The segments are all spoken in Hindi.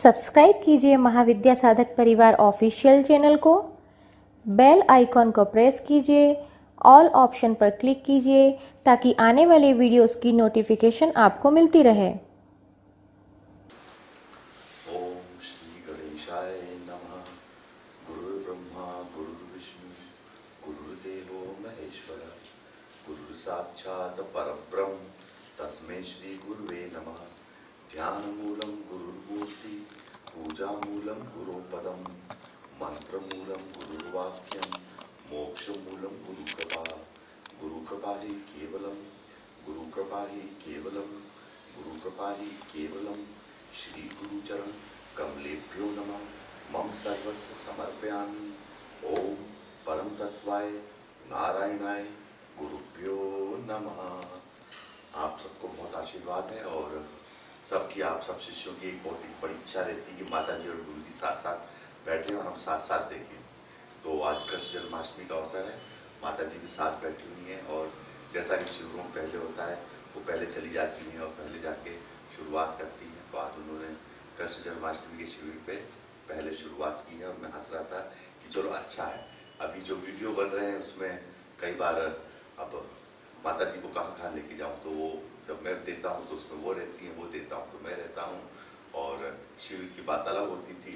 सब्सक्राइब कीजिए महाविद्या साधक परिवार ऑफिशियल चैनल को, बेल आइकॉन को प्रेस कीजिए, ऑल ऑप्शन पर क्लिक कीजिए ताकि आने वाले वीडियोस की नोटिफिकेशन आपको मिलती रहे। ओम श्री गणेशाय नमः। गुरुर्ब्रह्मा गुरुर्विष्णु गुरुर्देवो महेश्वर गुरुर्साक्षात् परब्रह्म तस्मै श्री गुरुवे नमः। ध्यानमूलं गुरुर्मूर्ति पूजामूलं गुरुपदं मंत्रमूलं गुरुर्वाक्यं मोक्षमूलं गुरुकृपा। गुरुकृपा ही केवलं गुरुकृपा ही केवलं गुरुकृपा ही केवलं। श्री गुरुचरण कमलेभ्यो नमः। मम सर्वस्व समर्पयामि। ओम परम तत्वाय नारायणाय गुरुभ्यो नमः। आप सबको बहुत आशीर्वाद है और सबकी आप सब शिष्यों की एक बहुत ही बड़ी इच्छा रहती है कि माता जी और गुरु जी साथ साथ बैठे और हम साथ साथ देखें। तो आज कृष्ण जन्माष्टमी का अवसर है, माता जी भी साथ बैठी हुई हैं और जैसा कि शिविरों में पहले होता है वो पहले चली जाती हैं और पहले जाके शुरुआत करती हैं। तो आज उन्होंने कृष्ण जन्माष्टमी के शिविर पे पहले शुरुआत की है और मैं हंस रहा था कि चलो अच्छा है। अभी जो वीडियो बन रहे हैं उसमें कई बार अब माता जी को कहाँ लेके जाऊँ, तो वो जब मैं देता हूँ तो उसमें वो रहती हैं, वो देता हूँ तो मैं रहता हूँ और शिविर की बात अलग होती थी।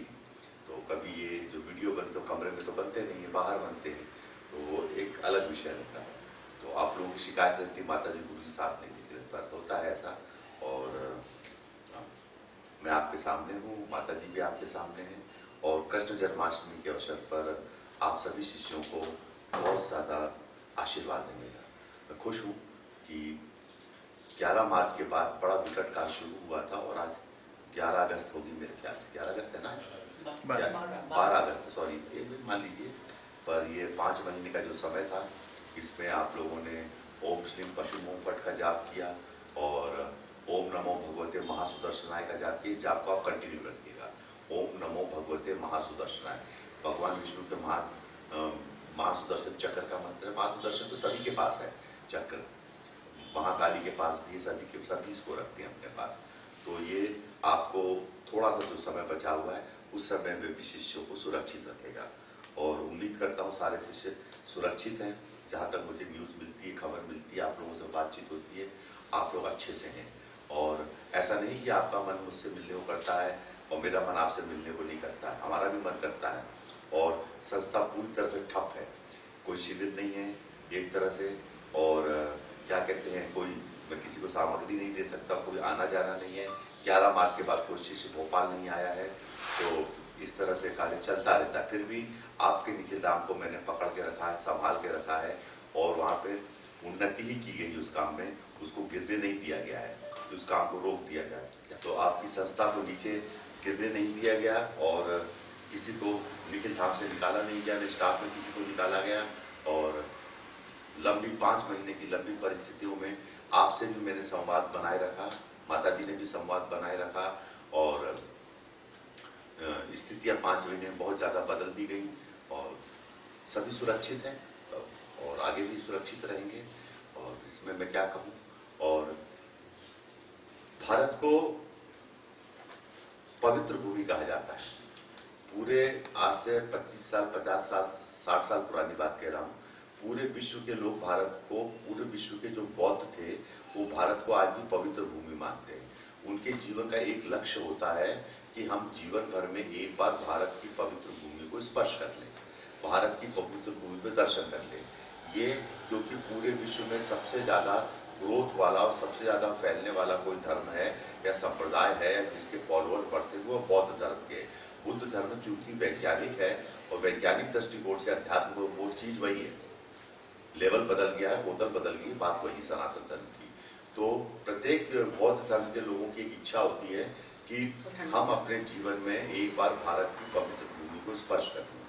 तो कभी ये जो वीडियो बनते तो कमरे में तो बनते नहीं है, बाहर बनते हैं, तो वो एक अलग विषय रहता है। तो आप लोगों की शिकायत रहती है माता जी गुरु जी साथ नहीं दिख रहे, तो होता है ऐसा। और मैं आपके सामने हूँ, माता जी भी आपके सामने हैं और कृष्ण जन्माष्टमी के अवसर पर आप सभी शिष्यों को बहुत ज़्यादा आशीर्वाद है मेरा। मैं खुश हूँ कि 11 मार्च के बाद बड़ा विकट काल शुरू हुआ था और आज 11 अगस्त होगी मेरे ख्याल से। 11 अगस्त है ना? 12 अगस्त, सॉरी, ये भी मान लीजिए। पर ये 5 महीने का जो समय था इसमें आप लोगों ने ओम श्रीम पशुमों फट का जाप किया और ओम नमो भगवते महासुदर्शनाय का जाप किया। इस जाप को आप कंटिन्यू रखिएगा। ओम नमो भगवते महासुदर्शनाय, भगवान विष्णु के महासुदर्शन चक्र का मंत्र है। महासुदर्शन तो सभी के पास है चक्र, महाकाली के पास भी, सभी इसको रखते हैं अपने पास। तो ये आपको थोड़ा सा जो समय बचा हुआ है उस समय में भी शिष्यों को सुरक्षित रखेगा और उम्मीद करता हूँ सारे शिष्य सुरक्षित हैं। जहाँ तक मुझे न्यूज़ मिलती है, खबर मिलती है, आप लोगों से बातचीत होती है, आप लोग अच्छे से हैं। और ऐसा नहीं कि आपका मन मुझसे मिलने को करता है और मेरा मन आपसे मिलने को नहीं करता है, हमारा भी मन करता है। और संस्था पूरी तरह से ठप है, कोई शिविर नहीं है एक तरह से, और क्या कहते हैं, कोई, मैं किसी को सामग्री नहीं दे सकता, कोई आना जाना नहीं है। 11 मार्च के बाद कोई शिष्य भोपाल नहीं आया है, तो इस तरह से कार्य चलता रहता है। फिर भी आपके निखिल धाम को मैंने पकड़ के रखा है, संभाल के रखा है और वहाँ पे उन्नति ही की गई उस काम में, उसको गिरने नहीं दिया गया है, उस काम को रोक दिया जाए। तो आपकी संस्था को नीचे गिरने नहीं दिया गया और किसी को निखिल धाम से निकाला नहीं गया, स्टाफ में किसी को निकाला गया। और लंबी 5 महीने की लंबी परिस्थितियों में आपसे भी मैंने संवाद बनाए रखा, माता जी ने भी संवाद बनाए रखा और स्थितियां 5 महीने में बहुत ज़्यादा बदल दी गई और सभी सुरक्षित हैं और आगे भी सुरक्षित रहेंगे। और इसमें मैं क्या कहूँ, और भारत को पवित्र भूमि कहा जाता है। पूरे आज से 25 साल, 50 साल, 60 साल पुरानी बात कह रहा हूँ, पूरे विश्व के लोग भारत को, पूरे विश्व के जो बौद्ध थे वो भारत को आज भी पवित्र भूमि मानते हैं। उनके जीवन का एक लक्ष्य होता है कि हम जीवन भर में एक बार भारत की पवित्र भूमि को स्पर्श कर लें, भारत की पवित्र भूमि पे दर्शन कर लें। ये क्योंकि पूरे विश्व में सबसे ज़्यादा ग्रोथ वाला और सबसे ज़्यादा फैलने वाला कोई धर्म है या संप्रदाय है या जिसके फॉलोअर्स बढ़ते हुए वो बौद्ध धर्म के। बुद्ध धर्म चूंकि वैज्ञानिक है और वैज्ञानिक दृष्टिकोण से अध्यात्म वो चीज़ वही है, लेवल बदल गया है, बोतल बदल गई, बात वही सनातन धर्म की। तो प्रत्येक बौद्ध धर्म के लोगों की एक इच्छा होती है कि हम अपने जीवन में एक बार भारत की पवित्र भूमि को स्पर्श कर लें।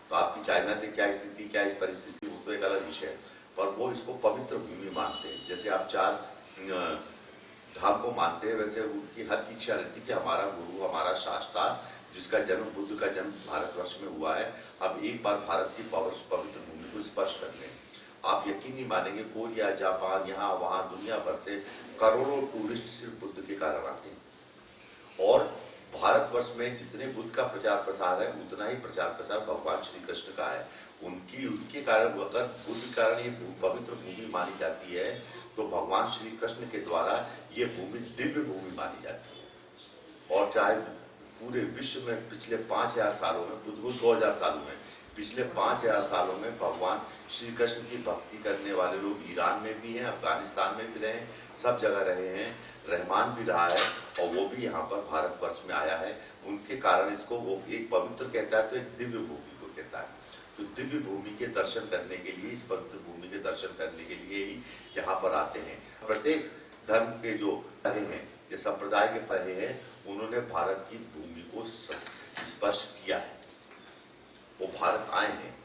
तो आपकी चाइना से क्या स्थिति, क्या इस परिस्थिति, वो तो एक अलग विषय है, पर वो इसको पवित्र भूमि मानते हैं। जैसे आप 4 धाम को मानते हैं, वैसे उनकी हर की इच्छा रहती है कि हमारा गुरु, हमारा शास्त्र, जिसका जन्म, बुद्ध का जन्म भारतवर्ष में हुआ है, अब एक बार भारत की पवित्र भूमि को स्पर्श कर लें। आप यकीन नहीं मानेंगे, कोरिया, जापान, यहाँ वहाँ दुनिया भर से करोड़ों टूरिस्ट सिर्फ बुद्ध के कारण आते हैं और भारतवर्ष में जितने बुद्ध का प्रचार प्रसार है उतना ही प्रचार प्रसार भगवान श्री कृष्ण का है। उनके कारण, अगर बुद्ध के कारण ये पवित्र भूमि मानी जाती है तो भगवान श्री कृष्ण के द्वारा ये भूमि दिव्य भूमि मानी जाती है। और चाहे पूरे विश्व में पिछले 5000 सालों में, बुद्ध को 2000 सालों में, पिछले 5000 सालों में भगवान श्री कृष्ण की भक्ति करने वाले लोग ईरान में भी हैं, अफगानिस्तान में भी रहे, सब जगह रहे हैं। रहमान भी रहा है और वो भी यहाँ पर भारतवर्ष में आया है। उनके कारण इसको वो एक पवित्र कहता है तो एक दिव्य भूमि को कहता है। तो दिव्य भूमि के दर्शन करने के लिए, इस पवित्र भूमि के दर्शन करने के लिए ही यहाँ पर आते हैं। प्रत्येक धर्म के जो रहे हैं, जो संप्रदाय के रहे हैं, उन्होंने भारत की भूमि को स्पर्श किया है, वो भारत आए हैं।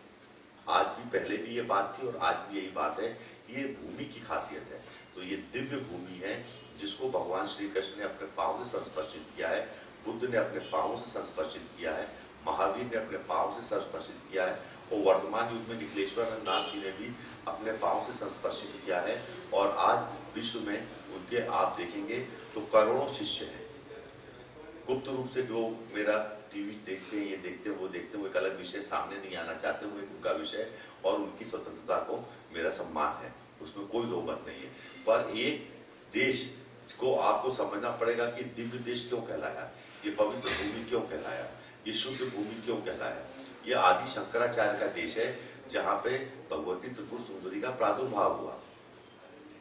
आज भी, पहले भी ये बात थी और आज भी यही बात है कि ये भूमि की खासियत है। तो ये दिव्य भूमि है जिसको भगवान श्री कृष्ण ने अपने पांव से संस्पर्शित किया है, बुद्ध ने अपने पांव से संस्पर्शित किया है, महावीर ने अपने पांव से संस्पर्शित किया है और वर्तमान युग में निखिलेश्वर नाथ जी ने भी अपने पांव से संस्पर्शित किया है। और आज विश्व में उनके आप देखेंगे तो करोड़ों शिष्य हैं। गुप्त रूप से जो मेरा टीवी देखते हैं, ये देखते हैं, वो देखते हैं, वो एक अलग विषय, सामने नहीं आना चाहते, वो एक उनका विषय और उनकी स्वतंत्रता को मेरा सम्मान है, उसमें कोई दो मत नहीं है। पर एक देश को आपको समझना पड़ेगा कि दिव्य देश क्यों कहलाया, ये पवित्र भूमि क्यों कहलाया, ये शुद्ध भूमि क्यों कहलाया। ये आदि शंकराचार्य का देश है जहाँ पे भगवती त्रिपुर सुंदरी का प्रादुर्भाव हुआ।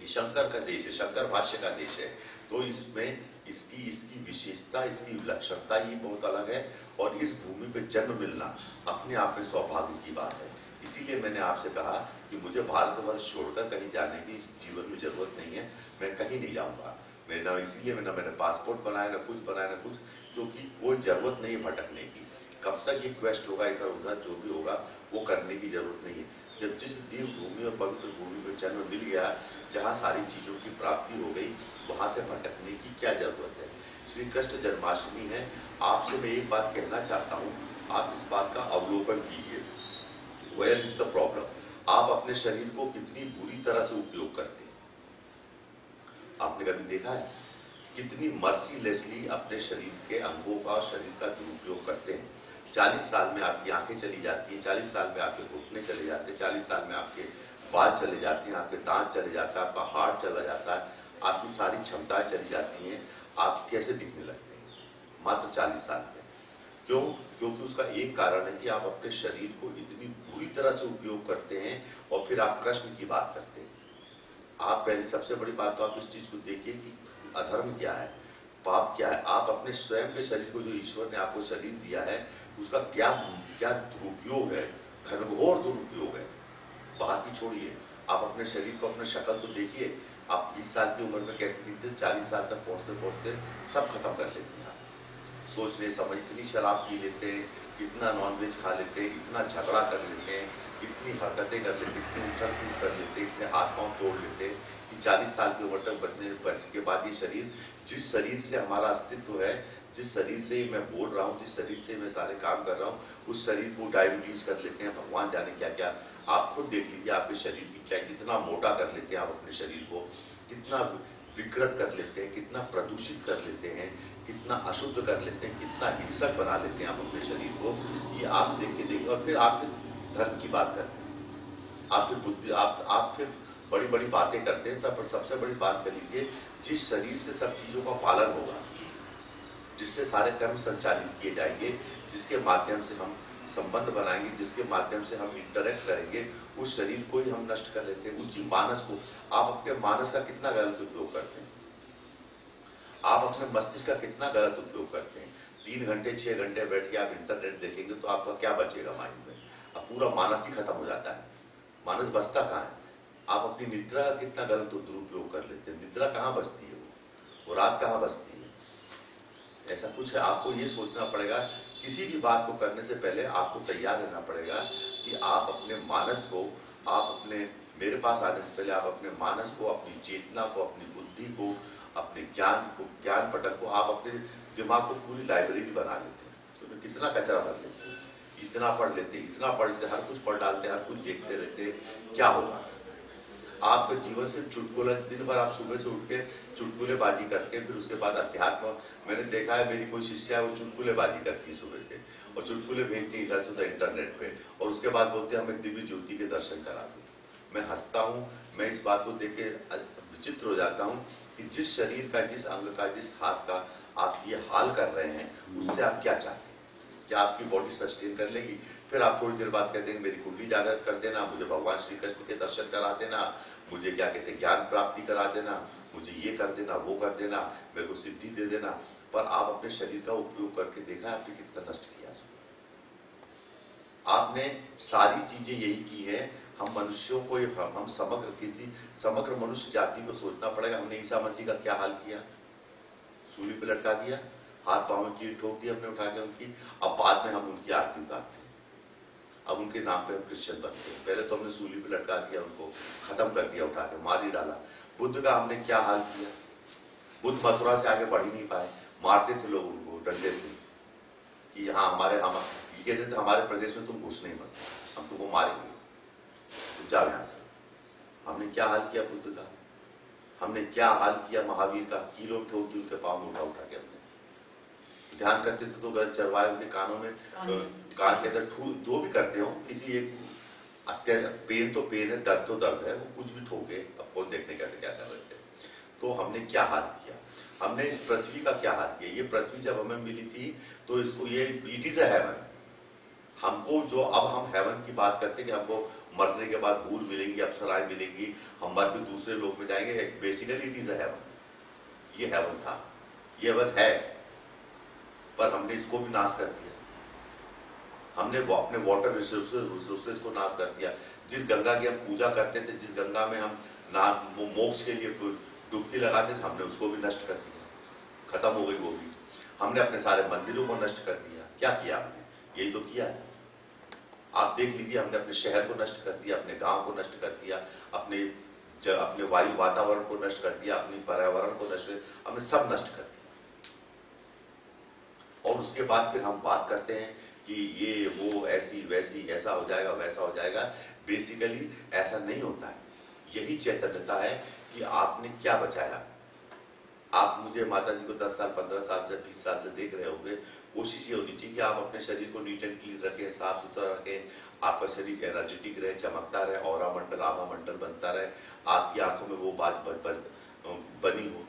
ये शंकर का देश है, शंकर भाष्य का देश है। तो इसमें इसकी विशेषता, इसकी विलक्षणता ही बहुत अलग है। और इस भूमि पे जन्म मिलना अपने आप में सौभाग्य की बात है। इसीलिए मैंने आपसे कहा कि मुझे भारतवर्ष छोड़कर कहीं जाने की इस जीवन में जरूरत नहीं है, मैं कहीं नहीं जाऊंगा। इसीलिए मैंने पासपोर्ट बनाया, ना कुछ बनाया, ना कुछ, क्योंकि कोई जरूरत नहीं है भटकने की। कब तक ये क्वेस्ट होगा इधर उधर, जो भी होगा वो करने की जरूरत नहीं है। जब जिस दिव्य भूमि और पवित्र भूमि में जन्म मिल गया, जहाँ सारी चीज़ों की प्राप्ति हो गई, वहाँ से भटकने की क्या जरूरत है। श्री कृष्ण जन्माष्टमी है। आपसे मैं एक बात कहना चाहता हूँ, आप इस बात का अवलोकन कीजिए। Where is the problem? आप अपने शरीर को कितनी बुरी तरह से उपयोग करते हैं। आपने कभी देखा है कितनी मर्सीलेसली अपने शरीर के अंगों का और शरीर का दुरुपयोग करते हैं। 40 साल में आपकी आंखें चली जाती हैं, 40 साल में आपके घुटने चले जाते हैं, 40 साल में आपके बाल चले जाते हैं, आपके दांत चले जाता है, आपका हार्ट चला जाता है, आपकी सारी क्षमताएं चली जाती हैं। आप कैसे दिखने लगते हैं मात्र 40 साल में? क्यों? क्योंकि उसका एक कारण है कि आप अपने शरीर को इतनी बुरी तरह से उपयोग करते हैं और फिर आप कृष्ण की बात करते हैं। आप पहले, सबसे बड़ी बात तो आप इस चीज को देखिए कि अधर्म क्या है, पाप क्या है। आप अपने स्वयं के शरीर को, जो ईश्वर ने आपको शरीर दिया है, उसका क्या क्या दुरुपयोग है, घनघोर दुरुपयोग है। बाहर की छोड़िए, आप अपने शरीर को, अपने शक्ल तो देखिए। आप 20 साल की उम्र में कैसे दिखते हैं, 40 साल तक पहुंचते पहुंचते सब खत्म कर लेते हैं। आप सोचने समझ, इतनी शराब पी लेते हैं, इतना नॉनवेज खा लेते हैं, इतना झगड़ा कर लेते हैं, इतनी हरकतें कर लेते हैं, इतनी उछल कूद कर लेते हैं, इतने हाथ पांव तोड़ लेते हैं कि 40 साल की उम्र तक बचने के बाद ये शरीर, जिस शरीर से हमारा अस्तित्व है, जिस शरीर से मैं बोल रहा हूँ, जिस शरीर से मैं सारे काम कर रहा हूँ, उस शरीर को डायबिटीज कर लेते हैं। भगवान जाने क्या क्या। आप खुद देख लीजिए आपके शरीर की क्या, कितना मोटा कर लेते हैं आप अपने शरीर को, कितना विकृत कर लेते हैं, कितना प्रदूषित कर लेते हैं, कितना अशुद्ध कर लेते हैं, कितना हिंसक बना लेते हैं आप अपने शरीर को। ये आप देख के देखिए। और फिर आप धर्म की बात करते हैं, आप फिर बुद्धि, आप फिर बड़ी बड़ी बातें करते हैं। सबसे बड़ी बात कर लीजिए, जिस शरीर से सब चीजों का पालन होगा, जिससे सारे कर्म संचालित किए जाएंगे, जिसके माध्यम से हम संबंध बनाएंगे, जिसके माध्यम से हम इंटरेक्ट करेंगे, उस शरीर को ही हम नष्ट कर लेते हैं। उसी मानस को, आप अपने मानस का कितना गलत उपयोग करते हैं, आप अपने मस्तिष्क का कितना गलत उपयोग करते हैं। 3 घंटे 6 घंटे बैठ के आप इंटरनेट देखेंगे तो आपका क्या बचेगा माइंड में? अब पूरा मानस ही खत्म हो जाता है, मानस बचता कहाँ है? आप अपनी निद्रा का कितना गलत दुरुपयोग कर लेते हैं। निद्रा कहाँ बचती है? वो रात कहाँ बचती है? ऐसा कुछ है। आपको ये सोचना पड़ेगा, किसी भी बात को करने से पहले आपको तैयार रहना पड़ेगा कि आप अपने मानस को, आप अपने, मेरे पास आने से पहले आप अपने मानस को, अपनी चेतना को, अपनी बुद्धि को, अपने ज्ञान को, ज्ञान पटल को, आप अपने दिमाग को पूरी लाइब्रेरी बना लेते हैं। तो कितना कचरा भर लेते हैं, इतना पढ़ लेते हैं, इतना पढ़ लेते हैं, हर कुछ पढ़ डालते हैं, हर कुछ देखते रहते हैं। क्या होगा? आपका जीवन सिर्फ चुटकुला, दिन भर आप सुबह से उठ के चुटकुलेबाजी करते हैं, फिर उसके बाद अध्यात्म। मैंने देखा है, मेरी कोई शिष्या है वो चुटकुलेबाजी करती है सुबह से, और चुटकुले भेजती है इधर से उधर इंटरनेट पे, और उसके बाद बोलते हैं हमें दिव्य ज्योति के दर्शन करा दो। मैं हंसता हूँ, मैं इस बात को देख के विचित्र हो जाता हूँ कि जिस शरीर का, जिस अंग का, जिस हाथ का आप ये हाल कर रहे हैं, उससे आप क्या चाहते हैं? क्या आपकी बॉडी सस्टेन कर लेगी? फिर आप थोड़ी देर बाद कहते हैं मेरी कुंडली जागृत कर देना, मुझे भगवान श्री कृष्ण के दर्शन करा देना, मुझे क्या कहते हैं ज्ञान प्राप्ति करा देना, मुझे ये कर देना, वो कर देना, मेरे को सिद्धि दे देना। पर आप अपने शरीर का उपयोग करके देखा है आपने कितना नष्ट किया? आपने सारी चीजें यही की है। हम मनुष्यों को, हम समग्र मनुष्य जाति को सोचना पड़ेगा। हमने ईसा मसीह का क्या हाल किया? सूली पे लटका दिया, हाथ पांव में कील ठोक दी हमने उठा के उनकी। अब बाद में हम उनकी आरती उतारते हैं, अब उनके नाम पे हम क्रिश्चियन बनते हैं। पहले तो हमने सूली पे लटका दिया, उनको खत्म कर दिया, उठा के मार ही डाला। बुद्ध का हमने क्या हाल किया? बुद्ध मथुरा से आगे बढ़ ही नहीं पाए, मारते थे लोग उनको डंडे से कि यहाँ हम ये कहते थे हमारे प्रदेश में तुम घुस नहीं मत, हम तुमको मारेंगे, तुम जाओ यहाँ से। हमने क्या हाल किया बुद्ध का? हमने क्या हाल किया महावीर का? कीलों में ठोक दी उनके पाँव में उठा उठा के। हमने ध्यान करते थे तो गलत चरवाए उनके कानों में, कान के अंदर जो भी करते हो, किसी एक पेन तो पेन है, दर्द तो दर्द है, वो कुछ भी ठोके, अब कौन देखने का क्या कर रहे थे। तो हमने क्या हाल किया? हमने इस पृथ्वी का क्या हाल किया? ये पृथ्वी जब हमें मिली थी तो इसको, ये इट इज अ हेवन। हमको जो अब हम हेवन की बात करते हैं कि हमको मरने के बाद हूर मिलेंगी, अप्सराएं मिलेंगी, हम मर के दूसरे लोक में जाएंगे, basically it is a heaven. ये हेवन था, ये हेवन है, पर हमने इसको भी नाश कर दिया। हमने अपने वाटर रिसोर्सेज को नाश कर दिया। जिस गंगा की हम पूजा करते थे, जिस गंगा में हम मोक्ष के लिए डुबकी लगाते थे, हमने उसको भी नष्ट कर दिया, खत्म हो गई वो भी। हमने अपने सारे मंदिरों को नष्ट कर दिया। क्या किया हमने? यही तो किया है। आप देख लीजिए, हमने अपने शहर को नष्ट कर दिया, अपने गांव को नष्ट कर दिया, अपने वायु वातावरण को नष्ट कर दिया, अपने पर्यावरण को नष्ट कर, हमने सब नष्ट कर दिया। और उसके बाद फिर हम बात करते हैं कि ये वो ऐसी वैसी, ऐसा हो जाएगा वैसा हो जाएगा। बेसिकली ऐसा नहीं होता है। यही चैतन्यता है कि आपने क्या बचाया। आप मुझे माता जी को 10 साल 15 साल से 20 साल से देख रहे होंगे। कोशिश ये होनी चाहिए कि आप अपने शरीर को नीट एंड क्लीन रखें, साफ सुथरा रखें, आपका शरीर एनर्जेटिक रहे, चमकता रहे, ऑरा मंडल, आभा मंडल बनता रहे, आपकी आंखों में वो बात बनी हो।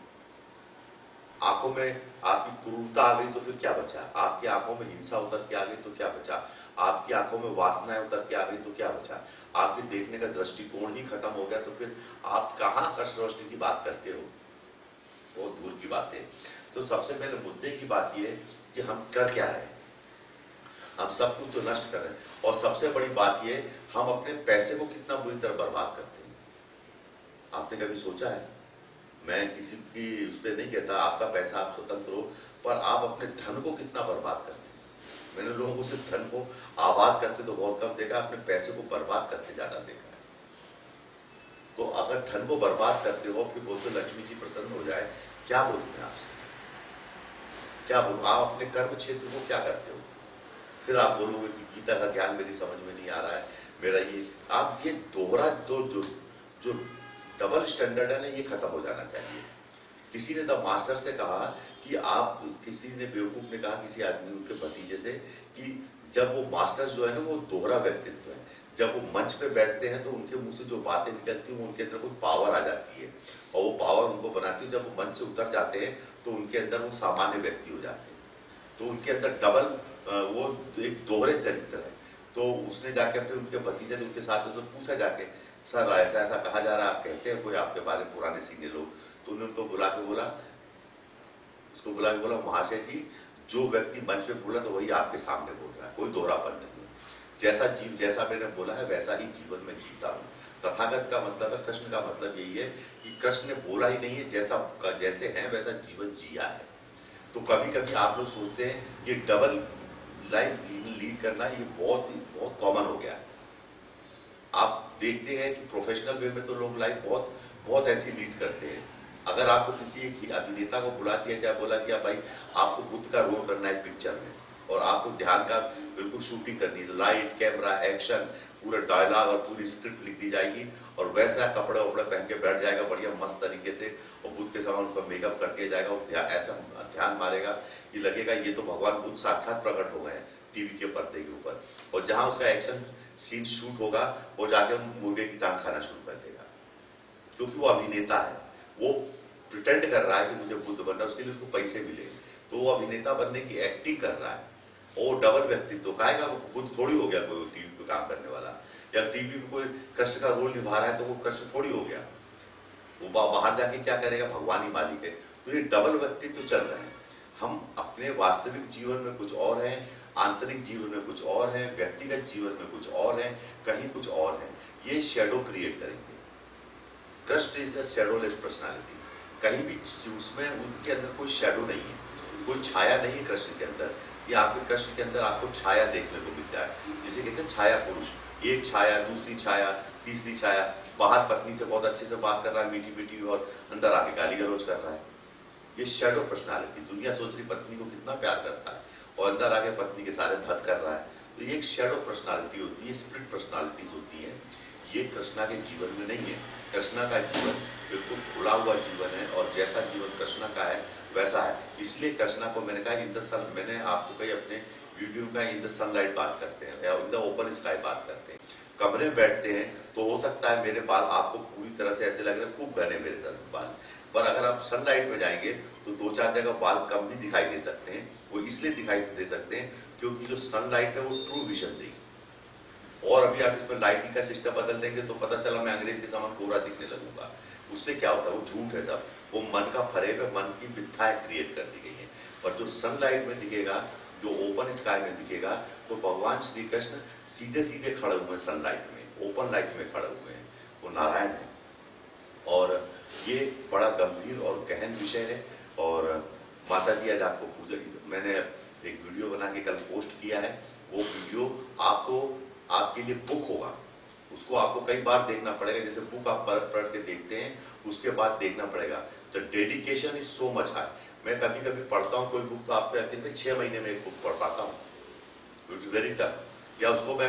आंखों में आपकी क्रूरता आ गई तो फिर क्या बचा? आपकी आंखों में हिंसा उतर के आ गई तो क्या बचा? आपकी आंखों में वासनाएं उतर के आ गई तो क्या बचा? आपके देखने का दृष्टिकोण ही खत्म हो गया तो फिर आप कहाँ कृष्ण की बात करते हो? बहुत दूर की बात है। तो सबसे पहले मुद्दे की बात यह है कि हम कर क्या रहे हैं। हम सब कुछ तो नष्ट कर रहे हैं। और सबसे बड़ी बात यह, हम अपने पैसे को कितना बुरी तरह बर्बाद करते हैं। आपने कभी सोचा है? मैं किसी की उस पर नहीं कहता, आपका पैसा, आप स्वतंत्र हो, पर आप अपने धन को कितना बर्बाद करते हैं। मैंने लोगों को सिर्फ धन को आबाद करते तो बहुत कम देखा, अपने पैसे को बर्बाद करते ज्यादा देखा है। तो अगर धन को बर्बाद करते हो, फिर बोलते लक्ष्मी जी प्रसन्न हो जाए, क्या बोलूं मैं आपसे? क्या बोलूं? आप अपने कर्म क्षेत्र को क्या करते हो? फिर आप बोलोगे कि गीता का ज्ञान मेरी समझ में नहीं आ रहा है, मेरा ये, आप ये दोहरा जो डबल स्टैंडर्ड है ना, ये खत्म हो जाना चाहिए। किसी ने द मास्टर से कहा कि आप, किसी ने बेवकूफ ने कहा किसी आदमी, उनके भतीजे से, कि जब वो मास्टर जो है ना, वो दोहरा व्यक्तित्व है। जब वो मंच पे बैठते हैं तो उनके मुंह से जो बातें निकलती हैं, वो उनके अंदर कोई पावर आ जाती है, और वो पावर उनको बनाती है। जब वो मंच से उतर जाते हैं तो उनके अंदर वो सामान्य व्यक्ति हो जाते हैं। तो उनके अंदर डबल, वो एक दोहरे चरित्र है। तो उसने जाके अपने, उनके भतीजे ने उनके साथ तो पूछा जाके, सर ऐसा ऐसा कहा जा रहा है, आप कहते हैं कोई आपके बारे में पुराने सीनियर लोग। तो उन्होंने उनको बुला के बोला, महाशय जी, जो व्यक्ति मंच पे बोला तो वही आपके सामने बोल रहा है, कोई दोहरापन नहीं है। जैसा मैंने बोला है वैसा ही जीवन में जीता हूँ। तथागत का मतलब है, कृष्ण का मतलब यही है कि कृष्ण ने बोला ही नहीं है, जैसे है वैसा जीवन जिया है। तो कभी कभी आप लोग सोचते हैं ये डबल लाइफ लीड करना, ये बहुत कॉमन हो गया है। आप देखते हैं कि प्रोफेशनल वे में तो लोग लाइफ बहुत ऐसी लीड करते हैं। अगर आपको किसी एक अभिनेता को बुला दिया जाए, बोला कि भाई आपको बुद्ध का रोल करना है पिक्चर में, और आपको ध्यान का बिल्कुल शूटिंग करनी है, लाइट कैमरा एक्शन पूरा डायलॉग और पूरी स्क्रिप्ट लिख दी जाएगी और वैसा कपड़े वपड़े पहन के बैठ जाएगा बढ़िया मस्त तरीके से, और बुद्ध के समान उसका मेकअप कर दिया जाएगा, और ऐसा ध्यान मारेगा कि लगेगा ये तो भगवान बुद्ध साक्षात प्रकट हो गए हैं टीवी के पर्दे के ऊपर। और जहां उसका एक्शन सीन शूट होगा वो जाके मुर्गे की टांग खाना शुरू कर देगा, क्योंकि वो अभिनेता है, वो प्रिटेंड कर रहा है कि मुझे बुद्ध बनना है, उसके लिए उसको पैसे मिले, तो वो अभिनेता बनने की एक्टिंग कर रहा है। और डबल व्यक्तित्व कहेगा, बुद्ध थोड़ी हो गया कोई टीवी पे काम करने वाला, या टीवी पे कोई कृष्ण का रोल निभा रहा है तो वो कृष्ण थोड़ी हो गया, वो बाहर जाके क्या करेगा, भगवान ही मालिक है। तो ये डबल व्यक्तित्व चल रहे हैं। हम अपने वास्तविक जीवन में कुछ और हैं, आंतरिक जीवन में कुछ और है, व्यक्तिगत जीवन में कुछ और है, कहीं कुछ और है। ये शेडो क्रिएट करेंगे। Krishna is the shadowless personality. कहीं भी उसमें उनके अंदर कोई शेडो नहीं है, कोई छाया नहीं है कृष्ण के अंदर। ये आपके कृष्ण के अंदर आपको छाया देखने को मिलता है, जिसे कहते हैं छाया पुरुष। एक छाया, दूसरी छाया, तीसरी छाया, बाहर पत्नी से बहुत अच्छे से बात कर रहा है मीठी मीठी, और अंदर आके गाली गलौज कर रहा है। ये शेडो पर्सनालिटी। दुनिया सोच रही पत्नी को कितना प्यार करता है, और अंदर आके पत्नी के सारे भद कर रहा है। तो ये एक शेडो पर्सनालिटी होती है, स्प्लिट पर्सनालिटीज होती है। ये कृष्णा के जीवन में नहीं है। कृष्णा का जीवन बिल्कुल खुला हुआ जीवन है, और जैसा जीवन कृष्णा का है वैसा है। इसलिए कृष्णा को मैंने कहा इन द सन, मैंने आपको कही अपने वीडियो का इन द सनलाइट बात करते हैं या इन द ओपन स्काई बात करते हैं। कमरे में बैठते हैं तो हो सकता है मेरे बाल आपको पूरी तरह से ऐसे लग रहे हैं खूब घने मेरे सर बाल, पर अगर आप सनलाइट में जाएंगे तो 2-4 जगह बाल कम भी दिखाई दे सकते हैं। वो इसलिए दिखाई दे सकते हैं क्योंकि जो सनलाइट है वो ट्रू विजन देगी। और अभी आप इसमें लाइटिंग का सिस्टम बदल देंगे तो पता चला मैं अंग्रेज के समान कोरा दिखने लगूंगा। उससे क्या होता है, वो झूठ है सब, वो मन का फरेब है, मन की मिथ्याएं क्रिएट कर दी गई है। और जो सनलाइट में दिखेगा, जो ओपन स्काई में दिखेगा, तो भगवान श्री कृष्ण सीधे सीधे खड़े हुए हैं सनलाइट में, ओपन लाइट में खड़े हुए हैं, वो नारायण है। और ये बड़ा गंभीर और गहन विषय है। और माता जी आज आपको पूजा, मैंने एक वीडियो बना के कल पोस्ट किया है, वो वीडियो आपको आपके लिए बुक होगा, उसको आपको कई बार देखना पड़ेगा। जैसे बुक आप पढ़ के देखते हैं, उसके बाद देखना पड़ेगा। तो dedication is so much high. मैं कभी कभी पढ़ता हूँ कोई बुक तो आपके आखिर में 6 महीने में एक बुक पढ़ पाता हूँ, इट्स वेरी टफ। या उसको मैं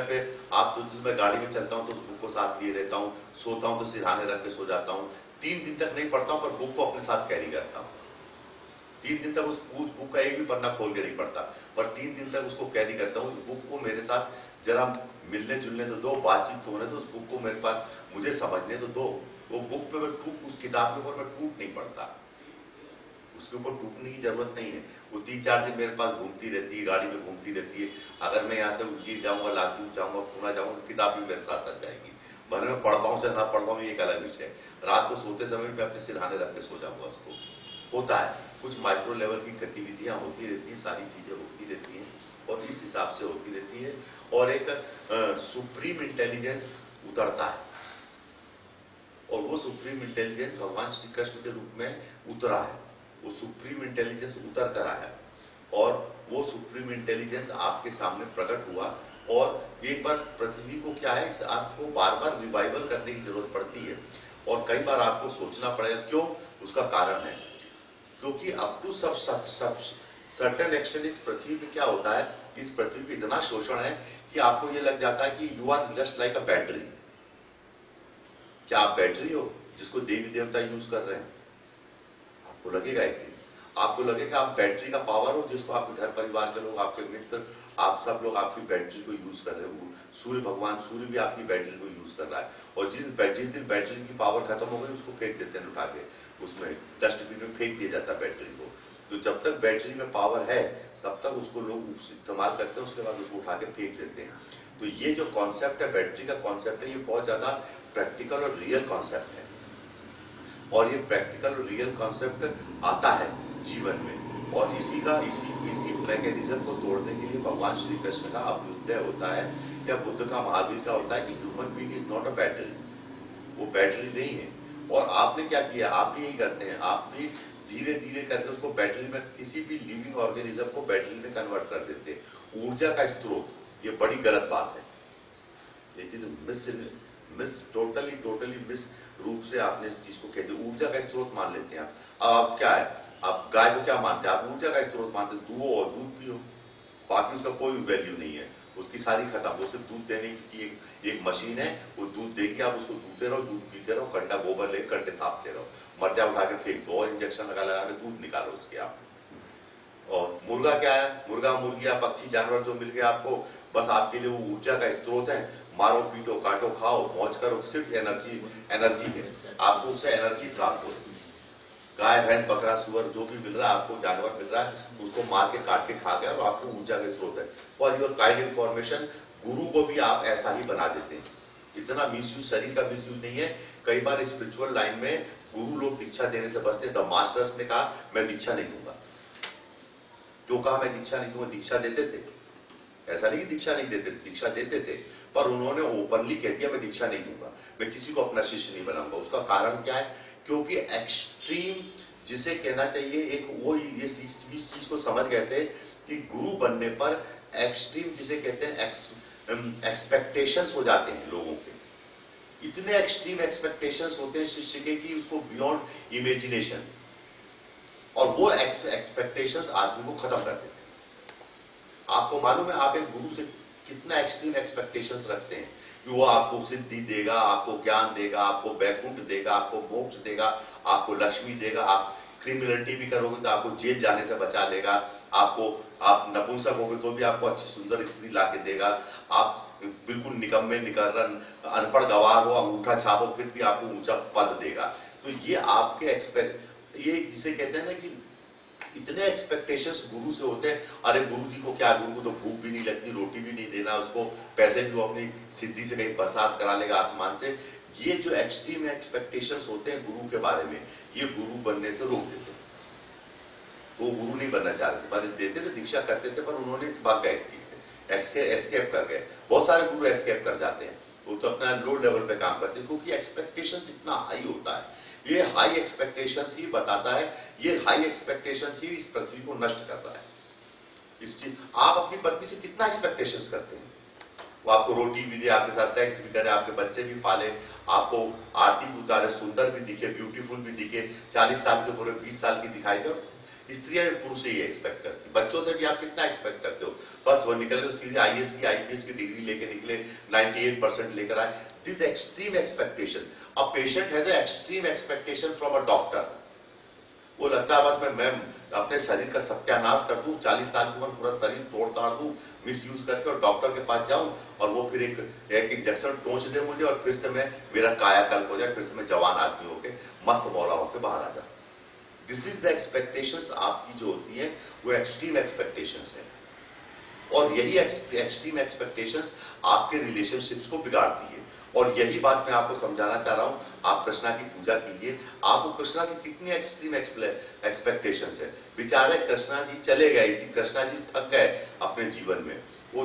आप तो मैं गाड़ी में चलता हूँ तो उस बुक को साथ लिए रहता हूँ, सोता हूँ तो सिरहाने रख के सो जाता हूँ। 3 दिन तक नहीं पढ़ता हूँ पर बुक को अपने साथ कैरी करता हूँ। 3 दिन तक उस बुक का एक भी पन्ना खोल के नहीं पढ़ता, पर 3 दिन तक उसको कैरी करता हूँ। उस बुक को मेरे साथ जरा मिलने जुलने तो दो, बातचीत होने तो, उस बुक को मेरे पास मुझे समझने तो दो। वो बुक पे मैं उस किताब के ऊपर मैं टूट नहीं पड़ता, उसके ऊपर टूटने की जरूरत नहीं है। वो 3-4 दिन मेरे पास घूमती रहती है, गाड़ी में घूमती रहती है। अगर मैं यहाँ से उनकी जाऊँगा, लातूर जाऊँगा, पुणे जाऊँगा, किताब भी मेरे साथ साथ जाएगी। भले मैं पढ़ पाऊँ चाहे ना पढ़ पाऊँ, ये एक अलग विषय है। रात को सोते समय मैं अपने सिरहाने रख के सो जाऊँगा। उसको होता है, कुछ माइक्रो लेवल की गतिविधियाँ होती रहती हैं, सारी चीजें होती रहती हैं, और इस हिसाब से होती रहती है। और एक सुप्रीम इंटेलिजेंस उतरता है, और वो सुप्रीम इंटेलिजेंस भगवान श्री कृष्ण के रूप में उतरा है। वो सुप्रीम इंटेलिजेंस उतर कर आया, और वो सुप्रीम इंटेलिजेंस आपके सामने प्रकट हुआ। और एक बार पृथ्वी को क्या है, इस अर्थ को बार बार रिवाइवल करने की जरूरत पड़ती है, और कई बार आपको सोचना पड़ेगा क्यों। उसका कारण है क्योंकि अप टू सब सर्टेन एक्सटेंट इस पृथ्वी पे क्या होता है, इस पृथ्वी पे इतना शोषण है कि आपको ये लग जाता है कि you are just like a battery. क्या आप बैटरी हो जिसको देवी देवता यूज कर रहे हैं? आपको लगेगा एक दिन, आपको लगेगा आप बैटरी का पावर हो, जिसको आपके घर परिवार के लोग, आपके मित्र, आप सब लोग आपकी बैटरी को यूज कर रहे हो। सूर्य भगवान, सूर्य भी आपकी बैटरी को यूज कर रहा है। और जिस दिन बैटरी की पावर खत्म हो गई, उसको फेंक देते हैं उठा के, उसमें डस्टबिन में फेंक दिया जाता है बैटरी को। तो जब तक बैटरी में पावर है तब तक उसको लोग इस्तेमाल करते हैं, उसके बाद उसको उठा के फेंक देते हैं। तो ये जो कॉन्सेप्ट है, बैटरी का कॉन्सेप्ट है, ये बहुत ज्यादा प्रैक्टिकल और रियल कॉन्सेप्ट है। और ये प्रैक्टिकल और रियल कॉन्सेप्ट आता है जीवन में, और इसी मैकेनिज्म को तोड़ने के लिए भगवान श्री कृष्ण का अभ्युदय होता है, या बुद्ध का, महावीर का होता है कि human being is not a battery. वो बैटरी नहीं है। और आपने क्या किया, आप भी यही करते हैं, आप भी धीरे धीरे करके उसको बैटरी में, किसी भी लिविंग ऑर्गेनिज्म को बैटरी में कन्वर्ट कर देते हैं। ऊर्जा का स्रोत, ये बड़ी गलत बात है। लेकिन टोटली मिस रूप से आपने इस चीज को कह दिया, ऊर्जा का स्रोत मान लेते हैं आप क्या है, आप गाय को क्या मानते हैं, आप ऊर्जा का स्रोत मानते हैं, दूध और दूध पियो, बाकी उसका कोई वैल्यू नहीं है। उसकी सारी खत्म, वो सिर्फ दूध देने की चीज एक मशीन है, वो दूध देगी, आप उसको दूधते रहो, दूध पीते रहो, कंडा गोबर ले कंडे थापते रहो, मर्चा उठा के फेंक दो और इंजेक्शन लगा लगा के दूध निकालो उसके आप। और मुर्गा क्या है, मुर्गा मुर्गिया पक्षी जानवर जो मिल गया आपको, बस आपके लिए वो ऊर्जा का स्रोत है, मारो पीटो काटो खाओ मौज करो, सिर्फ एनर्जी है, आपको उससे एनर्जी प्राप्त होती है। गाय भैंस बकरा सुअर जो भी मिल रहा है आपको, जानवर मिल रहा है, उसको मार के काट के खा गया और आपको ऊर्जा का स्रोत है। फॉर योर काइंड इन्फॉर्मेशन, गुरु को भी आप ऐसा ही बना देते हैं। इतना मिसयूज, शरीर का मिसयूज नहीं है। कई बार स्पिरिचुअल लाइन में गुरु लोग दीक्षा देने से बचते हैं। द मास्टर्स ने कहा मैं दीक्षा नहीं दूंगा, जो कहा मैं दीक्षा नहीं दूंगा, दीक्षा देते थे, ऐसा नहीं कि दीक्षा नहीं देते, दीक्षा देते थे, पर उन्होंने ओपनली कह दिया मैं दीक्षा नहीं दूंगा, मैं किसी को अपना शिष्य नहीं बनाऊंगा। उसका कारण क्या है? क्योंकि एक्सट्रीम जिसे कहना चाहिए, एक वो ये चीज को समझ गए थे कि गुरु बनने पर एक्सट्रीम जिसे कहते हैं एक्सपेक्टेशंस हो जाते हैं लोगों के, इतने एक्सट्रीम एक्सपेक्टेशंस होते हैं शिष्य के कि उसको बियॉन्ड इमेजिनेशन, और वो एक्सपेक्टेशंस आदमी को खत्म कर देते हैं। आपको मालूम है आप एक गुरु से कितना एक्सट्रीम एक्सपेक्टेशंस रखते हैं कि वो आपको सिद्धि देगा, आपको ज्ञान देगा, आपको वैकुंठ देगा, आपको मोक्ष देगा, आपको लक्ष्मी देगा, आप क्रिमिनलिटी भी करोगे तो आपको जेल जाने से बचा लेगा, आप नपुंसक होगे तो भी आपको अच्छी सुंदर स्त्री ला के देगा, आप बिल्कुल निकम्मे निकर्रा अनपढ़ गवार हो, अंगूठा छापो, फिर भी आपको ऊंचा पद देगा। तो ये आपके ये जिसे कहते हैं ना कि इतने एक्सपेक्टेशंस गुरु से होते हैं। अरे गुरु जी को क्या, गुरु को तो भूख भी नहीं लगती, रोटी भी नहीं देना उसको, पैसे भी वो अपनी सिद्धि से कहीं बरसात करा लेगा आसमान से। ये जो एक्सट्रीम एक्सपेक्टेशंस होते हैं गुरु के बारे में, ये गुरु बनने से रोक देते हैं। वो गुरु नहीं बनना चाह रहे थे, देते थे, दीक्षा करते थे, पर उन्होंने इस भाग गए, इस चीज से एस्केप कर गए। बहुत सारे गुरु एस्केप कर जाते हैं, वो तो अपना लो लेवल पे काम करते हैं, क्योंकि एक्सपेक्टेशंस इतना हाई होता है। ये हाई एक्सपेक्टेशंस ही बताता है, ये हाई एक्सपेक्टेशंस ही इस पृथ्वी को नष्ट कर रहा है। इस चीज, आप अपनी पत्नी से कितना एक्सपेक्टेशंस करते हैं? वो आपको रोटी भी दे, आपके साथ सेक्स भी करे, आपके बच्चे भी पाले, आपको आरती भी उतारे, सुंदर भी दिखे, ब्यूटीफुल भी दिखे, 40 साल के पूरे 20 साल की दिखाई दे। स्त्रियां भी पुरुष से ही एक्सपेक्ट करती, बच्चों से भी आप कितना एक्सपेक्ट करते हो? बस वो निकले तो सीधे आईएएस की आईपीएस की डिग्री लेके निकले, 98% लेकर आए। This extreme expectation, a patient has a extreme expectation from a doctor. वो लगता है बस मैं अपने शरीर का सत्यानाश कर दूं, 40 साल की उम्र पूरा शरीर तोड़ ताड़ दूं मिस यूज करके, और डॉक्टर के पास जाऊं और वो फिर एक इंजेक्शन टोंच दे मुझे, और फिर से मेरा कायाकल्प हो जाए, फिर से मैं जवान आदमी होके मस्त मौला होके बाहर आ जाऊं। दिस इज द एक्सपेक्टेशंस आपकी जो होती है, वो एक्सट्रीम एक्सपेक्टेशंस है, और यही एक्सट्रीम एक्सपेक्टेशंस आपके रिलेशनशिप्स को बिगाड़ती है। और यही बात मैं आपको समझाना चाह रहा हूं। आप कृष्णा की पूजा कीजिए, आपको कृष्णा से कितनी एक्सट्रीम एक्सपेक्टेशंस है। बेचारे कृष्णा जी चले गए, इसी कृष्णा जी थक गए अपने जीवन में। वो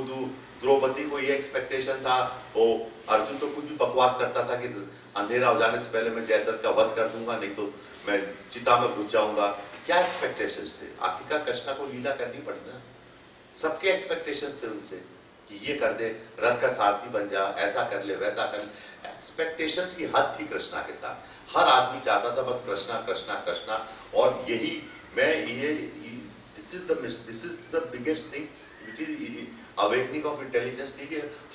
द्रौपदी को ये एक्सपेक्टेशन था, वो अर्जुन तो कुछ भी बकवास करता था कि अंधेरा हो जाने से पहले मैं जयद्रथ का वध कर दूंगा, नहीं तो मैं चिता में घुस जाऊंगा। क्या एक्सपेक्टेशंस थे? आखिरकार कृष्णा को लीला करनी पड़ी ना। सबके एक्सपेक्टेशंस थे उनसे कि ये कर दे, रथ का सारथी बन जा, ऐसा कर ले, वैसा कर ले। एक्सपेक्टेशंस की हद थी कृष्णा के साथ। हर आदमी चाहता था बस कृष्णा कृष्णा कृष्णा। और यही मैं ये this is the biggest thing, it is awakening of intelligence.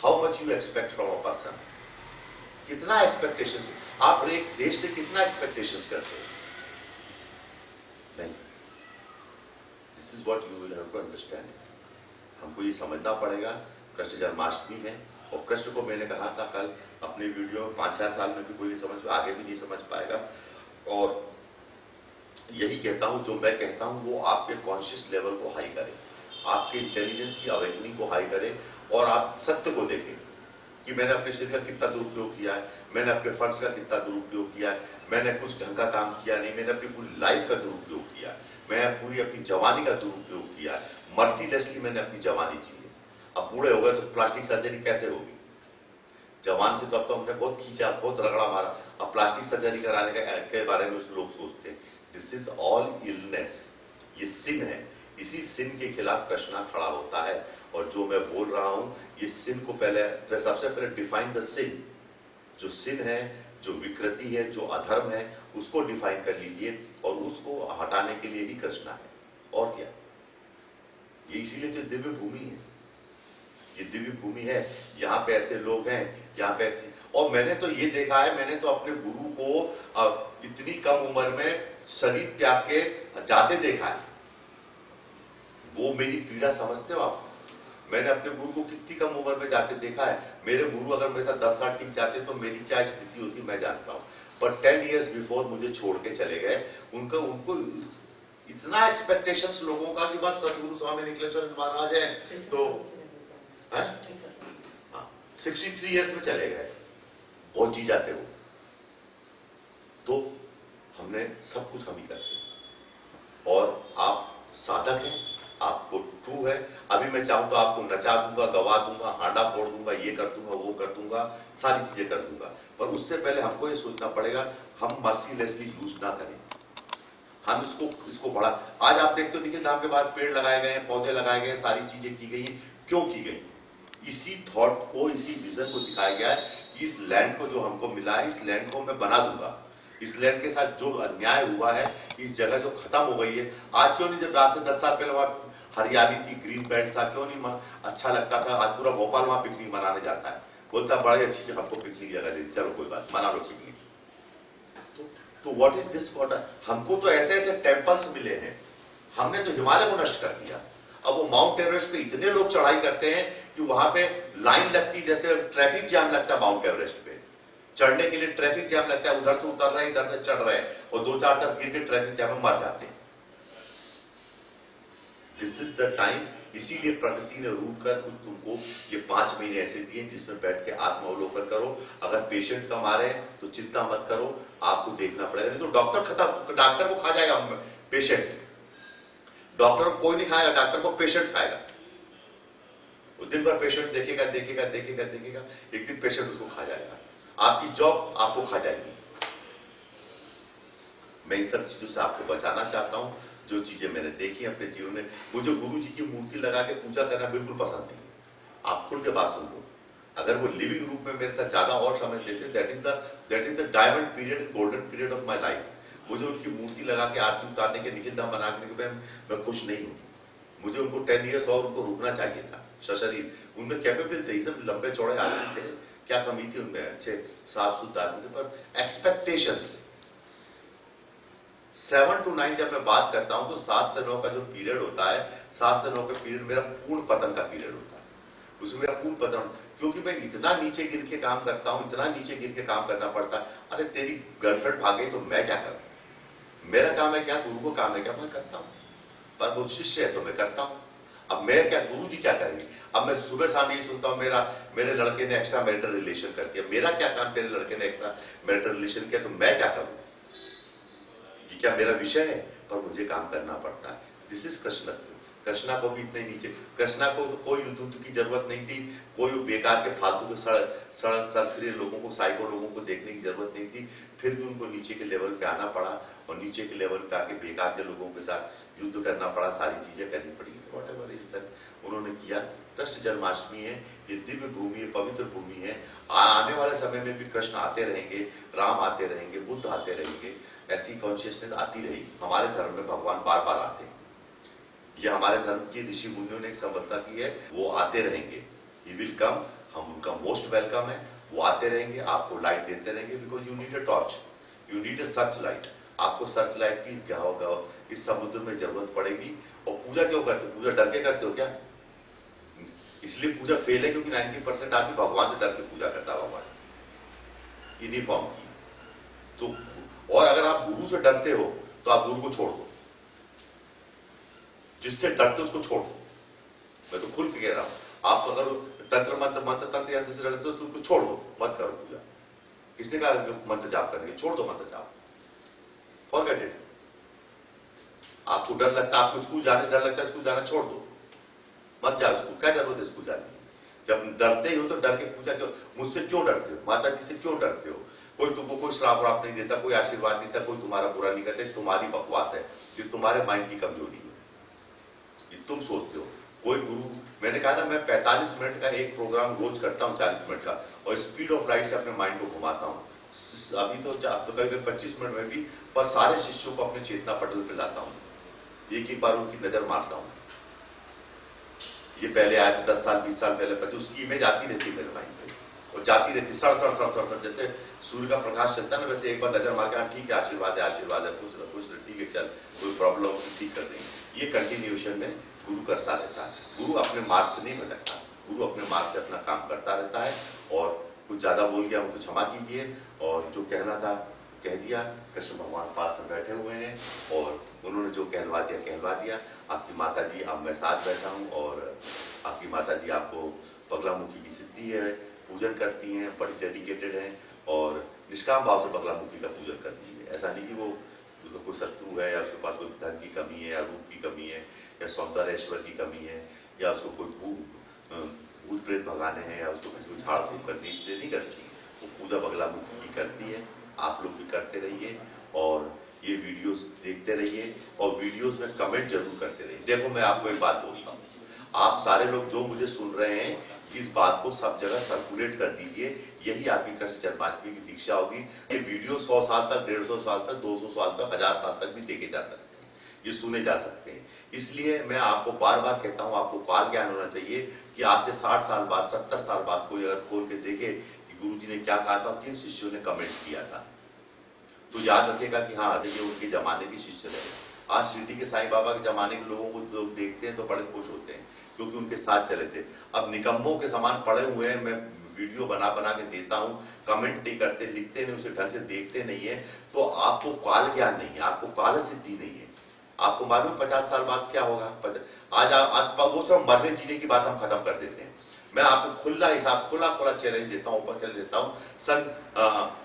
How much you expect from a person, कितना एक्सपेक्टेशंस। आप एक देश से कितना एक्सपेक्टेशंस करते हैं? नहीं। This is what you will have to understand. हमको ये समझना पड़ेगा। कृष्ण जन्माष्टमी है, और कृष्ण को मैंने कहा था कल अपने वीडियो, 5-4 साल में भी कोई नहीं समझ, आगे भी नहीं समझ पाएगा। और यही कहता हूं, जो मैं कहता हूं वो आपके कॉन्शियस लेवल को हाई करे, आपके इंटेलिजेंस की अवेकनिंग को हाई करे, और आप सत्य को देखें कि मैंने अपने शरीर का कितना दुरुपयोग किया है, मैंने अपने फंड्स का कितना दुरुपयोग किया है, मैंने कुछ ढंग का काम किया नहीं, मैंने अपनी पूरी लाइफ का दुरुपयोग किया, मैं पूरी अपनी जवानी का दुरुपयोग किया है, मर्सीलेसली मैंने अपनी जवानी जी है। अब बूढ़े हो गए तो प्लास्टिक सर्जरी कैसे होगी? जवान थे तो अब तो हमने बहुत खींचा, बहुत रगड़ा मारा, अब प्लास्टिक सर्जरी कराने के बारे में लोग सोचते हैं। दिस इज ऑल इलनेस, ये सिन है। इसी सिन के खिलाफ कृष्णा खड़ा होता है। और जो मैं बोल रहा हूं, ये सिन को सबसे पहले डिफाइन द सिन। जो सिन है, जो विकृति है, जो अधर्म है, उसको डिफाइन कर लीजिए, और उसको हटाने के लिए ही कृष्णा है। और क्या? ये इसीलिए तो दिव्य भूमि है। ये दिव्य भूमि है, यहाँ पे ऐसे लोग हैं, यहाँ पे ऐसे। और मैंने तो ये देखा है, मैंने तो अपने गुरु को इतनी कम उम्र में शरीर त्याग के जाते देखा है। वो मेरी पीड़ा समझते हो आप? मैंने अपने गुरु को कितनी कम उम्र में जाते देखा है। मेरे गुरु अगर मेरे साथ 10 साल टिक जाते तो मेरी क्या स्थिति होती मैं जानता हूँ। पर 10 इयर्स बिफोर मुझे छोड़ के चले गए। उनको इतना एक्सपेक्टेशंस लोगों का कि बस सदगुरु स्वामी निखिलेश्वर महाराज है तो 63 इयर्स में चले गए, बहुत जी जाते वो। तो हमने सब कुछ हम ही करते। और आप साधक हैं, आपको ट्रू है। अभी मैं चाहूं तो आपको नचा दूंगा, गवा दूंगा, हांडा फोड़ दूंगा, ये कर दूंगा, वो कर दूंगा, सारी चीजें कर दूंगा। पर उससे पहले हमको ये सोचना पड़ेगा हम मर्सीलेसली यूज ना करें। हम इसको बढ़ा। आज आप देखते हो निखिल धाम के बाद पेड़ लगाए गए, पौधे लगाए गए, सारी चीजें की गई। क्यों की गई? इसी थॉट को, इसी विजन को दिखाया गया है। इस लैंड को जो हमको मिला है, इस लैंड को मैं बना दूंगा। इस लैंड के साथ जो अन्याय हुआ है, इस जगह जो खत्म हो गई है, आज क्यों नहीं, जब आज से 10 साल पहले वहां हरियाली थी, ग्रीन बेल्ट था, क्यों नहीं अच्छा लगता था? आज पूरा भोपाल वहां पिकनिक मनाने जाता है, बोलता बड़ी अच्छी से हमको पिकनिक जगह दे, चलो कोई बात, मना लो पिकनिक। तो व्हाट इज दिस? हमको तो ऐसे ऐसे टेम्पल्स मिले हैं, हमने तो हिमालय को नष्ट कर दिया। अब वो माउंट एवरेस्ट पे इतने लोग चढ़ाई करते हैं कि वहां पे लाइन लगती, जैसे ट्रैफिक जाम लगता है माउंट एवरेस्ट पे चढ़ने के लिए। ट्रैफिक जाम लगता है, उधर से उतर रहे हैं, इधर से चढ़ रहे हैं, और 2-4-10 गिर के ट्रैफिक जाम में मर जाते हैं। This is the time. इसीलिए प्रकृति ने रूट कर कुछ तुमको ये 5 महीने ऐसे दिए जिसमें बैठ के आत्मावलोकन करो। अगर पेशेंट कम आ रहे हैं तो चिंता मत करो, आपको देखना पड़ेगा। नहीं तो डॉक्टर को खा जाएगा पेशेंट। डॉक्टर को कोई नहीं खाएगा, डॉक्टर को पेशेंट खाएगा। वो दिन भर पेशेंट देखेगा, एक दिन पेशेंट उसको खा जाएगा। आपकी जॉब आपको खा जाएगी। मैं इन सब चीजों से आपको बचाना चाहता हूं। जो चीजें मैंने देखी अपने जीवन में, मुझे गुरु जी की मूर्ति लगा के पूजा करना बिल्कुल पसंद नहीं। आप खुल के बात सुन लो। अगर वो लिविंग रूप में मेरे साथ ज्यादा और समय देते, that is the diamond period, golden period of my life. मुझे उनकी मूर्ति लगा के आरती उतारने के, निखिल धाम बनाने के मैं खुश नहीं हूँ। मुझे उनको 10 इयर्स और उनको रुकना चाहिए था। सशरीर उनमें कैपेबल थे, सब लंबे चौड़े आदमी थे, क्या कमी थी उनमें? अच्छे साफ सुथरा आदमी थे। पर एक्सपेक्टेशंस 7 to 9 जब मैं बात करता हूं तो 7 से 9 का जो पीरियड होता है, 7 से 9 का पीरियड मेरा पूर्ण पतन का पीरियड होता है। उसमें मेरा पूर्ण पतन, क्योंकि मैं इतना नीचे गिर के काम करता हूं, इतना नीचे गिर के काम करना पड़ता है। अरे तेरी गर्लफ्रेंड भाग गई तो मैं क्या करूं? मेरा काम है क्या? गुरु को काम है क्या? मैं करता हूं। पर वो शिष्य है तो मैं करता हूं। अब मैं क्या, गुरु जी क्या करेंगे? अब मैं सुबह शाम यही सुनता हूं, मेरे लड़के ने एक्स्ट्रा मैरिटल रिलेशन कर दिया। मेरा क्या काम? तेरे लड़के ने एक्स्ट्रा मैरिटल रिलेशन किया तो मैं क्या करूं? ये क्या मेरा विषय है? पर मुझे काम करना पड़ता है। This is कृष्णत्व। कृष्णा को भी इतने नीचे, कृष्णा को तो कोई युद्ध की जरूरत नहीं थी, कोई बेकार के फालतू के सरफिरे लोगों को, साइको लोगों को देखने की जरूरत नहीं थी। फिर भी उनको नीचे के लेवल पे आना पड़ा, और नीचे के लेवल पे आके बेकार के लोगों के साथ युद्ध करना पड़ा, सारी चीजें करनी पड़ी। व्हाटएवर इज दैट उन्होंने किया। कृष्ण जन्माष्टमी है, ये दिव्य भूमि है, पवित्र भूमि है। आने वाले समय में भी कृष्ण आते रहेंगे, राम आते रहेंगे, बुद्ध आते रहेंगे, ऐसी कॉन्शियसनेस आती रहेगी। हमारे धर्म में भगवान बार बार आते हैं। ये हमारे धर्म की ऋषि मुनियों ने एक समझता की है, वो आते रहेंगे। ही विल कम, हम उनका मोस्ट वेलकम है। वो आते रहेंगे, आपको लाइट देते रहेंगे। Because you need a torch, you need a search light. आपको सर्च लाइट की इस समुद्र में जरूरत पड़ेगी। और पूजा क्यों करते हो? पूजा डर के करते हो क्या? इसलिए पूजा फेल है क्योंकि 90% आदमी भगवान से डर के पूजा करता है। भगवान यूनिफॉर्म की तो, और अगर आप गुरु से डरते हो तो आप गुरु को छोड़ दो। जिससे डरते हो उसको छोड़ दो। मैं तो खुल के कह रहा हूं। आप अगर तंत्र यंत्र से डरते हो तो उसको छोड़ दो, मत करो पूजा। किसने कहा मंत्र जाप करने के? छोड़ दो मंत्र जाप, फॉरगेट इट। आपको डर लगता है, आपको स्कूल जाने डर लगता है, स्कूल जाना छोड़ दो, मत जाओ स्कूल। क्या जरूरत है स्कूल जाने की? जब डरते हो तो डर के पूजा क्यों? मुझसे क्यों डरते हो? माता जी से क्यों डरते हो? कोई तुमको कोई श्राप व्राप नहीं देता, कोई आशीर्वाद नहीं देता, कोई तुम्हारा बुरा नहीं करता। तुम्हारी बकवास है, ये तुम्हारे माइंड की कमजोरी है, ये तुम सोचते हो। कोई गुरु, मैंने कहा ना, मैं 45 मिनट का एक प्रोग्राम रोज करता हूँ, 40 मिनट का, और स्पीड ऑफ लाइट से अपने माइंड को घुमाता हूँ। अभी तो कभी 25 मिनट में भी, पर सारे शिष्यों को अपने चेतना पटल पे लाता हूँ। एक एक बार उनकी नजर मारता हूँ। ये पहले आए थे 10 साल 20 साल पहले, 25, उसकी इमेज आती रहती मेरे माइंड पे और जाती रहती, सड़ सड़ सड़ सड़ सड़, जैसे सूर्य का प्रकाश चलता है ना, वैसे एक बार नजर मार के हाँ ठीक है, आशीर्वाद है खुश रह खुश रह, ठीक है चल, कोई प्रॉब्लम हो तो ठीक कर देंगे। ये कंटिन्यूएशन में गुरु करता रहता है। गुरु अपने मार्ग से नहीं भटकता, गुरु अपने मार्ग से अपना काम करता रहता है। और कुछ ज्यादा बोल गया हूं तो क्षमा कीजिए, और जो कहना था कह दिया। कृष्ण भगवान पास में बैठे हुए हैं और उन्होंने जो कहलवा दिया। आपकी माता जी, अब मैं साथ बैठा हूँ और आपकी माता जी आपको बगलामुखी की सिद्धि है, पूजन करती हैं, बड़ी डेडिकेटेड हैं और निष्काम भाव से बगलामुखी का पूजन करती है। ऐसा नहीं कि वो उसका कोई शत्रु है या उसके पास कोई धन की कमी है या रूप की कमी है या सौंदर्य ऐश्वर्य की कमी है या उसको कोई भूत प्रेत भगाने हैं या उसको किसी को झाड़ फूक करनी, इसलिए नहीं करती। वो पूजा बगलामुखी की करती है। आप लोग भी करते रहिए और ये वीडियोस देखते रहिए और वीडियोस में कमेंट जरूर करते रहिए। देखो मैं आपको एक बात बोलता हूँ, आप सारे लोग जो मुझे सुन रहे हैं, इस बात को सब जगह सर्कुलेट कर दीजिए। यही आपकी कृष्ण जन्माष्टमी की दीक्षा होगी। ये वीडियो 100 साल तक, 150 साल तक, 200 साल तक, 1000 साल तक भी देखे जा सकते हैं, ये सुने जा सकते हैं। इसलिए मैं आपको बार बार कहता हूँ, आपको काल ज्ञान होना चाहिए कि आज से 60 साल बाद, 70 साल बाद कोई अगर खोल के देखे कि गुरु जी ने क्या कहा था, किन शिष्यों ने कमेंट किया था, तो याद रखेगा कि हाँ ये उनके जमाने के शिष्य रहे। आज शिरडी के साईं बाबा के जमाने के लोगों को लोग देखते हैं तो बड़े खुश होते हैं क्योंकि उनके साथ चले थे। अब निकम्मों के समान पड़े हुए हैं, मैं वीडियो बना बना के देता हूँ, कमेंट नहीं करते, लिखते नहीं, उसे ढंग से देखते नहीं है, तो आपको काल ज्ञान नहीं है, आपको काल सिद्धि नहीं है। आपको मालूम 50 साल बाद क्या होगा? आज वो तो मरने जीने की बात हम खत्म कर देते हैं। मैं आपको खुला हिसाब, खुला चैलेंज देता हूँ, ऊपर चले देता हूँ। सन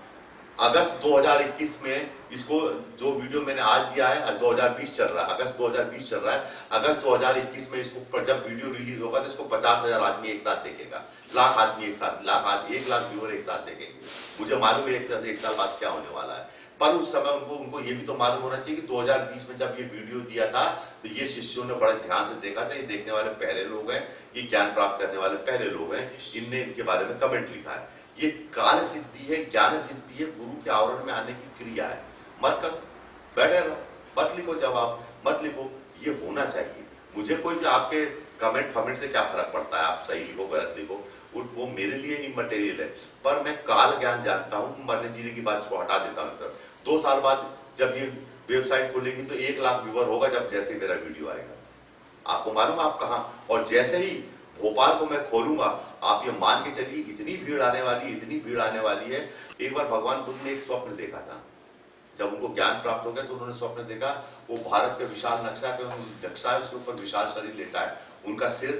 अगस्त 2021 में इसको जो वीडियो मैंने आज दिया है, 2020 चल रहा है, अगस्त 2020 चल रहा है, अगस्त 2021 में इसको जब वीडियो रिलीज होगा तो इसको 50,000 आदमी एक साथ देखेगा, लाख आदमी एक साथ, 1 लाख व्यूअर एक साथ देखेंगे। मुझे मालूम है एक साल बाद क्या होने वाला है, पर उस समय उनको ये भी तो मालूम होना चाहिए कि 2020 में जब ये वीडियो दिया था तो ये शिष्यों ने बड़े ध्यान से देखा था। ये देखने वाले पहले लोग हैं, ये ज्ञान प्राप्त करने वाले पहले लोग हैं, इनने इनके बारे में कमेंट लिखा है। ये काल सिद्धि है, ज्ञान सिद्धि है, गुरु के आवरण में आने की क्रिया है। मत करो, बैठे रहो, मत लिखो जवाब, मत लिखो, ये होना चाहिए। मुझे कोई आपके कमेंट फमेंट से क्या फर्क पड़ता है, आप सही लिखो गलत लिखो, वो मेरे लिए इमटेरियल है। पर मैं काल ज्ञान जानता हूँ, मरने जीने की बात को हटा देता हूँ। 2 साल बाद जब ये वेबसाइट खोलेगी तो 1 लाख व्यूअर होगा जब जैसे मेरा वीडियो आएगा। आपको मालूम आप कहाँ, और जैसे ही भोपाल को मैं खोलूंगा, आप ये मान के चलिए इतनी भीड़ आने वाली, इतनी भीड़ आने वाली है। एक बार भगवान बुद्ध ने एक स्वप्न देखा था, जब उनको ज्ञान प्राप्त हो गया तो उन्होंने स्वप्न देखा, वो भारत के विशाल नक्शा है, उसके ऊपर विशाल शरीर लेटा है, उनका सिर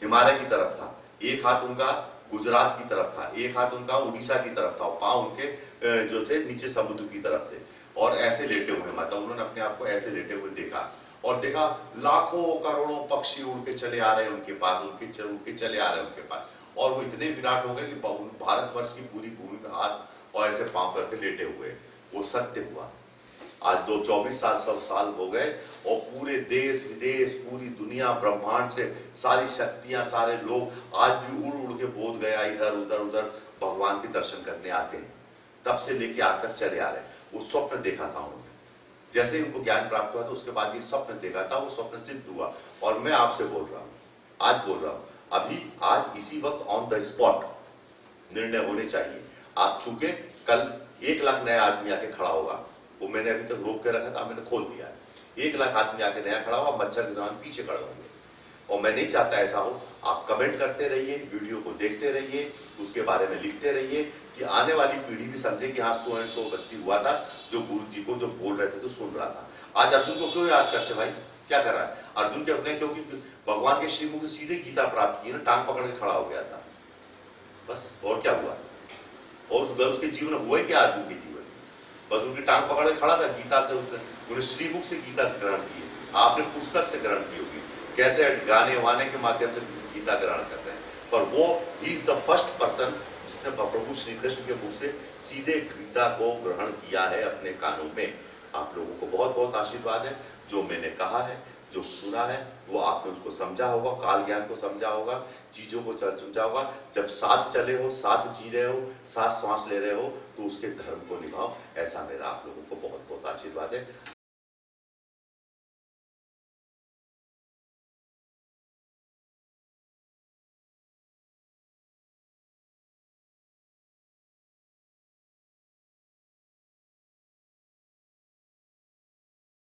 हिमालय की तरफ था, एक हाथ उनका गुजरात की तरफ था, एक हाथ उनका उड़ीसा की तरफ था, पांव उनके जो थे नीचे समुद्र की तरफ थे और ऐसे लेटे हुए, मतलब उन्होंने अपने आप को ऐसे लेटे हुए देखा और देखा लाखों करोड़ों पक्षी उड़ के चले आ रहे हैं उनके पास, उड़ के चले आ रहे हैं उनके पास, और वो इतने विराट हो गए कि भारतवर्ष की पूरी भूमि पे हाथ और ऐसे पांव करके लेटे हुए। वो सत्य हुआ। आज 24 साल हो गए और पूरे देश विदेश, पूरी दुनिया, ब्रह्मांड से सारी शक्तियां, सारे लोग आज भी उड़ उड़ के बोध गया इधर उधर भगवान के दर्शन करने आते हैं। तब से लेके आज तक चले आ रहे हैं। वो स्वप्न देखा था उन्होंने, जैसे ही उनको ज्ञान प्राप्त हुआ तो उसके बाद ये स्वप्न देखा था, वो स्वप्न सिद्ध हुआ। और मैं आपसे बोल रहा हूँ, आज बोल रहा हूँ, अभी आज इसी वक्त ऑन द स्पॉट निर्णय होने चाहिए। आप चूंकि कल 1 लाख नया आदमी आके खड़ा होगा, वो मैंने अभी तक रोक के रखा था, मैंने खोल दिया है। 1 लाख आदमी आके नया खड़ा होगा, मच्छर के समान पीछे खड़े होंगे, और मैं नहीं चाहता ऐसा हो। आप कमेंट करते रहिए, वीडियो को देखते रहिए, उसके बारे में लिखते रहिए कि आने वाली पीढ़ी भी समझे कि हाँ 100 एंड 100 व्यक्ति हुआ था जो गुरु जी को जो बोल रहे थे तो सुन रहा था। आज अर्जुन को क्यों याद करते भाई, क्या कर रहा है अर्जुन के अपने, क्योंकि भगवान के श्रीमुख से सीधे गीता प्राप्त की ना, टांग पकड़ के खड़ा हो गया था बस। और क्या हुआ, और उसके जीवन हुआ ही क्या अर्जुन के जीवन, बस उनकी टांग पकड़ के खड़ा था, गीता से उन्हें श्रीमुख से गीता ग्रहण की। आपने पुस्तक से ग्रहण की होगी, कैसे गाने वाने के माध्यम से गीता ग्रहण कर रहे हैं, पर वो he is the first person जिसने प्रभु श्री कृष्ण के मुख से सीधे गीता को ग्रहण किया है अपने कानों में। आप लोगों को बहुत बहुत आशीर्वाद है। जो मैंने कहा है, जो सुना है, वो आपने उसको समझा होगा, काल ज्ञान को समझा होगा, चीजों को समझा होगा। जब साथ चले हो, साथ जी रहे हो, साथ श्वास ले रहे हो, तो उसके धर्म को निभाओ। ऐसा मेरा आप लोगों को बहुत बहुत आशीर्वाद है।